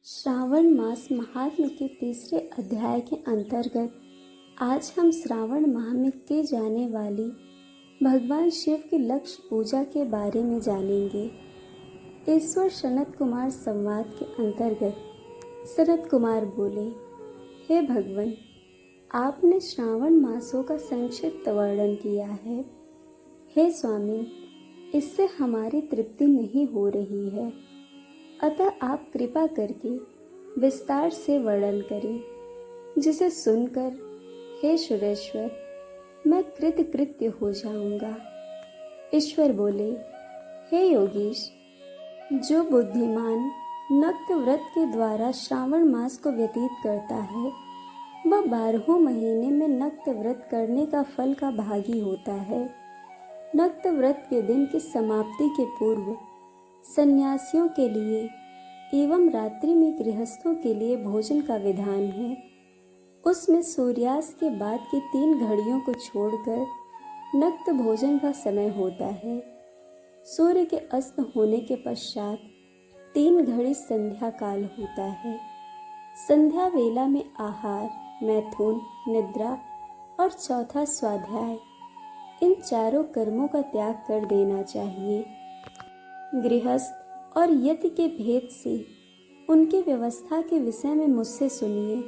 श्रावण मास महात्म्य के तीसरे अध्याय के अंतर्गत आज हम श्रावण माह में की जाने वाली भगवान शिव की लक्ष्य पूजा के बारे में जानेंगे। ईश्वर सनत कुमार संवाद के अंतर्गत सनत कुमार बोले, हे भगवान, आपने श्रावण मासों का संक्षिप्त वर्णन किया है। हे स्वामी, इससे हमारी तृप्ति नहीं हो रही है, अतः आप कृपा करके विस्तार से वर्णन करें, जिसे सुनकर हे सुरेश्वर मैं कृतकृत्य हो जाऊंगा। ईश्वर बोले, हे योगीश, जो बुद्धिमान नक्त व्रत के द्वारा श्रावण मास को व्यतीत करता है वह 12 महीने में नक्त व्रत करने का फल का भागी होता है। नक्त व्रत के दिन की समाप्ति के पूर्व सन्यासियों के लिए एवं रात्रि में गृहस्थों के लिए भोजन का विधान है। उसमें सूर्यास्त के बाद की 3 घड़ियों को छोड़कर नक्त भोजन का समय होता है। सूर्य के अस्त होने के पश्चात 3 घड़ी संध्या काल होता है। संध्या वेला में आहार, मैथुन, निद्रा और चौथा स्वाध्याय, इन चारों कर्मों का त्याग कर देना चाहिए। गृहस्थ और यति के भेद से उनकी व्यवस्था के विषय में मुझसे सुनिए।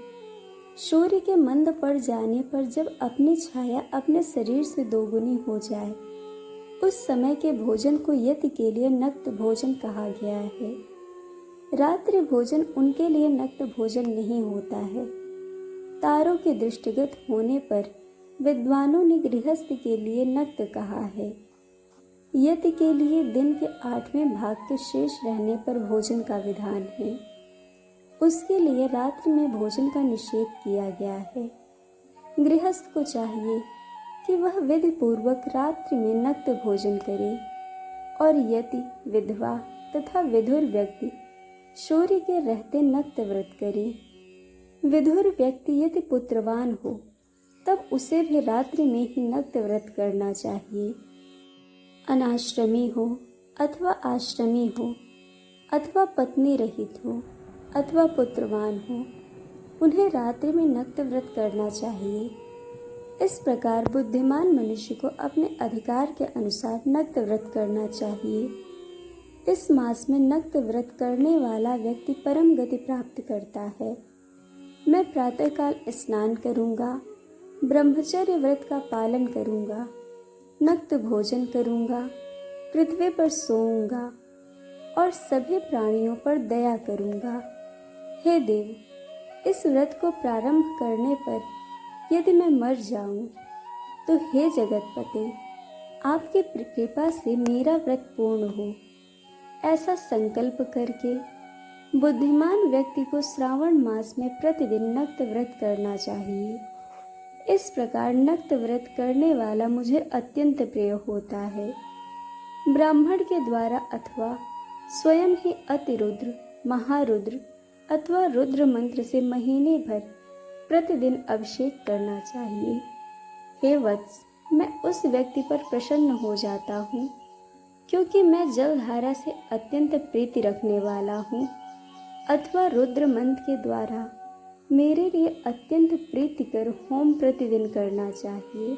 सूर्य के मंद पड़ जाने पर जब अपनी छाया अपने शरीर से 2 गुनी हो जाए, उस समय के भोजन को यति के लिए नक्त भोजन कहा गया है। रात्रि भोजन उनके लिए नक्त भोजन नहीं होता है। तारों के दृष्टिगत होने पर विद्वानों ने गृहस्थ के लिए नक्त कहा है। यति के लिए दिन के 8वें भाग के शेष रहने पर भोजन का विधान है। उसके लिए रात्रि में भोजन का निषेध किया गया है। गृहस्थ को चाहिए कि वह विधि पूर्वक रात्रि में नक्त भोजन करे और यति, विधवा तथा विधुर व्यक्ति सूर्य के रहते नक्त व्रत करे। विधुर व्यक्ति यदि पुत्रवान हो तब उसे भी रात्रि में ही नक्त व्रत करना चाहिए। अनाश्रमी हो अथवा आश्रमी हो अथवा पत्नी रहित हो अथवा पुत्रवान हो, उन्हें रात्रि में नक्त व्रत करना चाहिए। इस प्रकार बुद्धिमान मनुष्य को अपने अधिकार के अनुसार नक्त व्रत करना चाहिए। इस मास में नक्त व्रत करने वाला व्यक्ति परम गति प्राप्त करता है। मैं प्रातःकाल स्नान करूंगा, ब्रह्मचर्य व्रत का पालन करूंगा, नक्त भोजन करूंगा, पृथ्वी पर सोऊंगा और सभी प्राणियों पर दया करूंगा। हे देव, इस व्रत को प्रारंभ करने पर यदि मैं मर जाऊं तो हे जगतपते, आपकी कृपा से मेरा व्रत पूर्ण हो। ऐसा संकल्प करके बुद्धिमान व्यक्ति को श्रावण मास में प्रतिदिन नक्त व्रत करना चाहिए। इस प्रकार नक्त व्रत करने वाला मुझे अत्यंत प्रिय होता है। ब्राह्मण के द्वारा अथवा स्वयं ही अतिरुद्र, महारुद्र अथवा रुद्र मंत्र से महीने भर प्रतिदिन अभिषेक करना चाहिए। हे वत्स, मैं उस व्यक्ति पर प्रसन्न हो जाता हूँ क्योंकि मैं जलधारा से अत्यंत प्रीति रखने वाला हूँ, अथवा रुद्र मंत्र के द्वारा मेरे लिए अत्यंत प्रीतिकर होम प्रतिदिन करना चाहिए।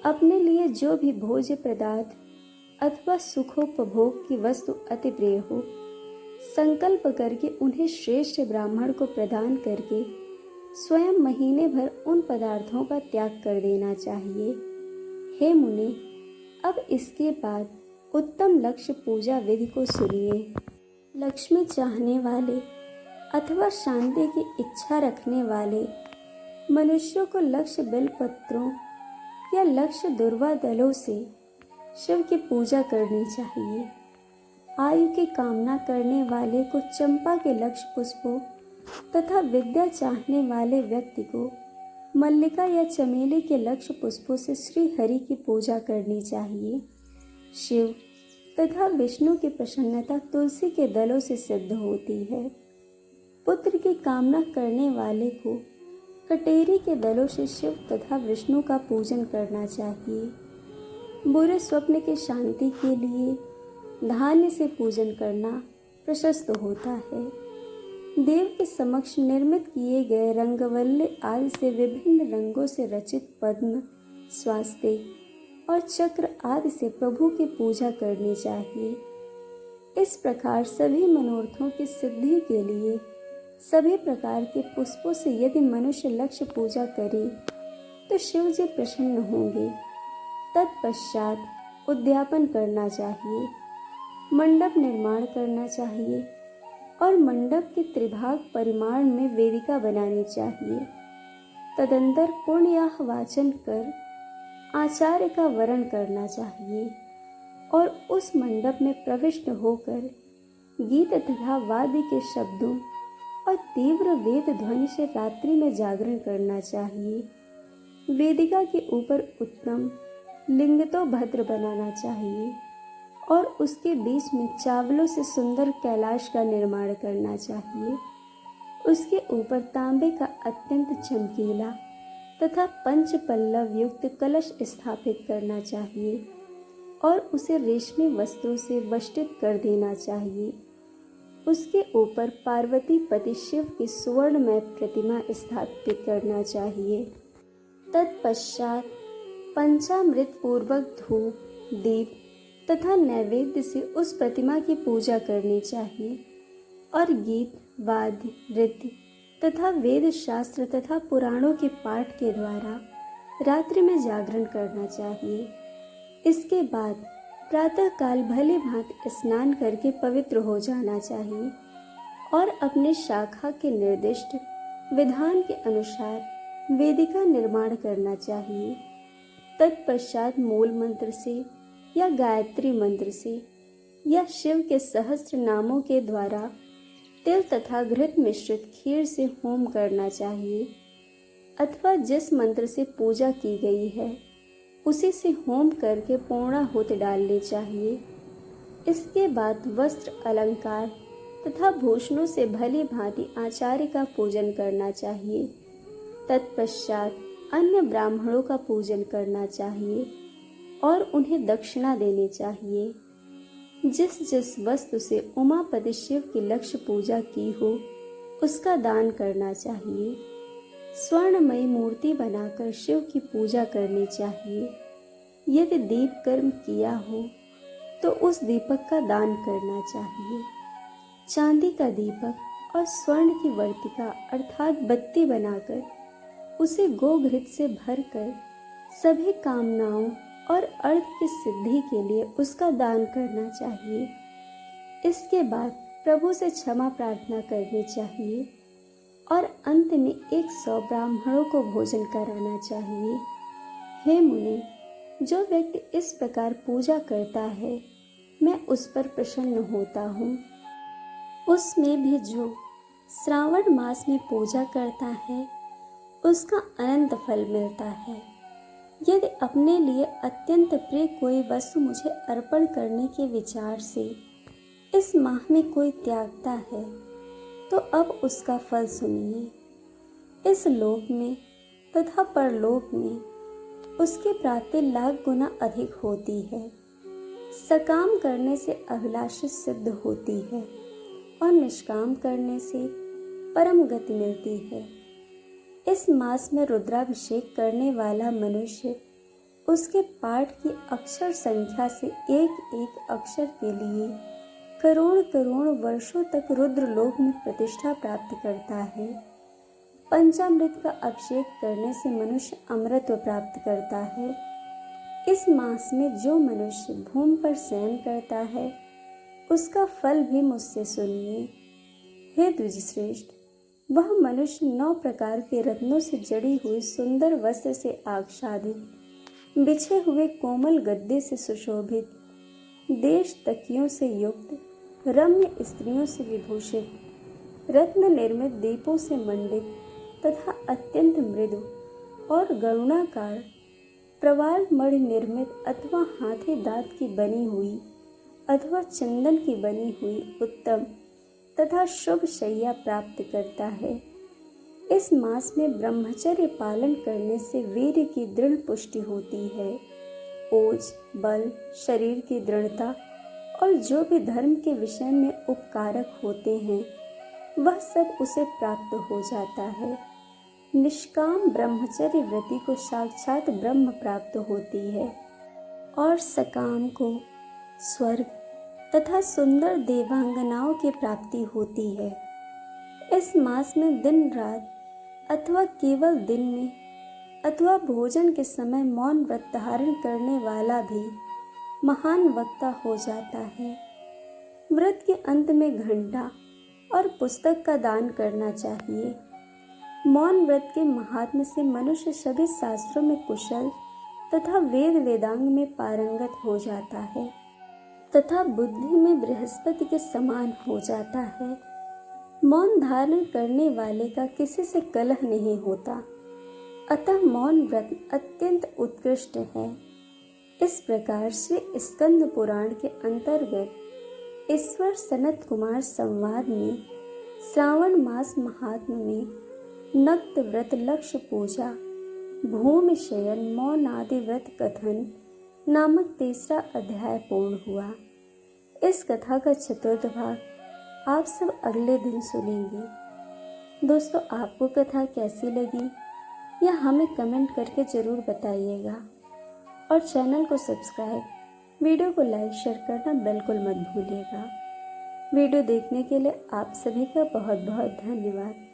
अपने लिए जो भी भोज्य पदार्थ अथवा सुखोपभोग की वस्तु अति प्रिय हो, संकल्प करके उन्हें श्रेष्ठ ब्राह्मण को प्रदान करके स्वयं महीने भर उन पदार्थों का त्याग कर देना चाहिए। हे मुनि, अब इसके बाद उत्तम लक्ष्य पूजा विधि को सुनिए। लक्ष्मी चाहने वाले अथवा शांति की इच्छा रखने वाले मनुष्यों को लक्ष्य बेलपत्रों या लक्ष्य दुर्वा दलों से शिव की पूजा करनी चाहिए। आयु की कामना करने वाले को चंपा के लक्ष्य पुष्पों तथा विद्या चाहने वाले व्यक्ति को मल्लिका या चमेली के लक्ष्य पुष्पों से श्री हरि की पूजा करनी चाहिए। शिव तथा विष्णु की प्रसन्नता तुलसी के दलों से सिद्ध होती है। पुत्र की कामना करने वाले को कटेरी के दलों से शिव तथा विष्णु का पूजन करना चाहिए। बुरे स्वप्न की शांति के लिए धान्य से पूजन करना प्रशस्त होता है। देव के समक्ष निर्मित किए गए रंगवल्ले आदि से विभिन्न रंगों से रचित पद्म, स्वास्तिक और चक्र आदि से प्रभु की पूजा करनी चाहिए। इस प्रकार सभी मनोरथों की सिद्धि के लिए सभी प्रकार के पुष्पों से यदि मनुष्य लक्ष्य पूजा करे तो शिव जी प्रसन्न होंगे। तत्पश्चात उद्यापन करना चाहिए, मंडप निर्माण करना चाहिए और मंडप के त्रिभाग परिमाण में वेदिका बनानी चाहिए। तदंतर पुण्याह वाचन कर आचार्य का वरण करना चाहिए और उस मंडप में प्रविष्ट होकर गीत तथा वाद्य के शब्दों और तीव्र वेद ध्वनि से रात्रि में जागरण करना चाहिए। वेदिका के ऊपर उत्तम लिंग तो भद्र बनाना चाहिए और उसके बीच में चावलों से सुंदर कैलाश का निर्माण करना चाहिए। उसके ऊपर तांबे का अत्यंत चमकीला तथा पंच पल्लव युक्त कलश स्थापित करना चाहिए और उसे रेशमी वस्त्रों से वेष्टित कर देना चाहिए। उसके ऊपर पार्वती पति शिव की सुवर्णमय प्रतिमा स्थापित करना चाहिए। तत्पश्चात पंचामृत पूर्वक धूप, दीप तथा नैवेद्य से उस प्रतिमा की पूजा करनी चाहिए और गीत, वाद्य, नृत्य तथा वेद शास्त्र तथा पुराणों के पाठ के द्वारा रात्रि में जागरण करना चाहिए। इसके बाद प्रातःकाल भली भांति स्नान करके पवित्र हो जाना चाहिए और अपने शाखा के निर्दिष्ट विधान के अनुसार वेदिका निर्माण करना चाहिए। तत्पश्चात मूल मंत्र से या गायत्री मंत्र से या शिव के सहस्त्र नामों के द्वारा तिल तथा घृत मिश्रित खीर से होम करना चाहिए अथवा जिस मंत्र से पूजा की गई है उसी से होम करके पूर्णाहुति डालनी चाहिए। इसके बाद वस्त्र, अलंकार तथा भूषणों से भली भांति आचार्य का पूजन करना चाहिए। तत्पश्चात अन्य ब्राह्मणों का पूजन करना चाहिए और उन्हें दक्षिणा देनी चाहिए। जिस जिस वस्तु से उमापति शिव की लक्ष्य पूजा की हो उसका दान करना चाहिए। स्वर्णमयी मूर्ति बनाकर शिव की पूजा करनी चाहिए। यदि दीप कर्म किया हो तो उस दीपक का दान करना चाहिए। चांदी का दीपक और स्वर्ण की वर्तिका अर्थात बत्ती बनाकर उसे गोघृत से भरकर सभी कामनाओं और अर्थ की सिद्धि के लिए उसका दान करना चाहिए। इसके बाद प्रभु से क्षमा प्रार्थना करनी चाहिए और अंत में 100 ब्राह्मणों को भोजन कराना चाहिए। हे मुनि, जो व्यक्ति इस प्रकार पूजा करता है मैं उस पर प्रसन्न होता हूँ। उसमें भी जो श्रावण मास में पूजा करता है उसका अनंत फल मिलता है। यदि अपने लिए अत्यंत प्रिय कोई वस्तु मुझे अर्पण करने के विचार से इस माह में कोई त्यागता है तो अब उसका फल सुनिए। इस लोक में तथा परलोक में उसके प्राप्ति लाख गुना अधिक होती है। सकाम करने से अभिलाषित सिद्ध होती है और निष्काम करने से परम गति मिलती है। इस मास में रुद्राभिषेक करने वाला मनुष्य उसके पाठ की अक्षर संख्या से एक एक अक्षर के लिए करोड़ करोड़ वर्षों तक रुद्रलोक में प्रतिष्ठा प्राप्त करता है। पंचामृत का अभिषेक करने से मनुष्य अमृत प्राप्त करता है। इस मास में जो मनुष्य भूमि पर शयन करता है उसका फल भी मुझसे सुनिए। हे द्विजश्रेष्ठ, वह मनुष्य 9 प्रकार के रत्नों से जड़ी हुई सुंदर वस्त्र से आच्छादित, बिछे हुए कोमल गद्दे से सुशोभित, देश तकियों से युक्त, रम्य स्त्रियों से विभूषित, रत्न निर्मित दीपों से मंडित तथा अत्यंत मृदु और गरुणाकार प्रवाल मणि निर्मित अथवा हाथी दांत की बनी हुई अथवा चंदन की बनी हुई उत्तम तथा शुभ शैया प्राप्त करता है। इस मास में ब्रह्मचर्य पालन करने से वीर्य की दृढ़ पुष्टि होती है। ओज, बल, शरीर की दृढ़ता और जो भी धर्म के विषय में उपकारक होते हैं वह सब उसे प्राप्त हो जाता है। निष्काम ब्रह्मचर्य व्रति को साक्षात ब्रह्म प्राप्त होती है और सकाम को स्वर्ग तथा सुंदर देवांगनाओं की प्राप्ति होती है। इस मास में दिन रात अथवा केवल दिन में अथवा भोजन के समय मौन व्रत धारण करने वाला भी महान वक्ता हो जाता है। व्रत के अंत में घंटा और पुस्तक का दान करना चाहिए। मौन व्रत के महात्म्य से मनुष्य सभी शास्त्रों में कुशल तथा वेद वेदांग में पारंगत हो जाता है तथा बुद्धि में बृहस्पति के समान हो जाता है। मौन धारण करने वाले का किसी से कलह नहीं होता, अतः मौन व्रत अत्यंत उत्कृष्ट है। इस प्रकार श्री स्कंद पुराण के अंतर्गत ईश्वर सनत कुमार संवाद में श्रावण मास महात्म्य में नक्त व्रत, लक्ष्य पूजा, भूमि शयन, मौन आदि व्रत कथन नामक तीसरा अध्याय पूर्ण हुआ। इस कथा का चतुर्थ भाग आप सब अगले दिन सुनेंगे। दोस्तों, आपको कथा कैसी लगी या हमें कमेंट करके ज़रूर बताइएगा और चैनल को सब्सक्राइब, वीडियो को लाइक शेयर करना बिल्कुल मत भूलिएगा। वीडियो देखने के लिए आप सभी का बहुत बहुत धन्यवाद।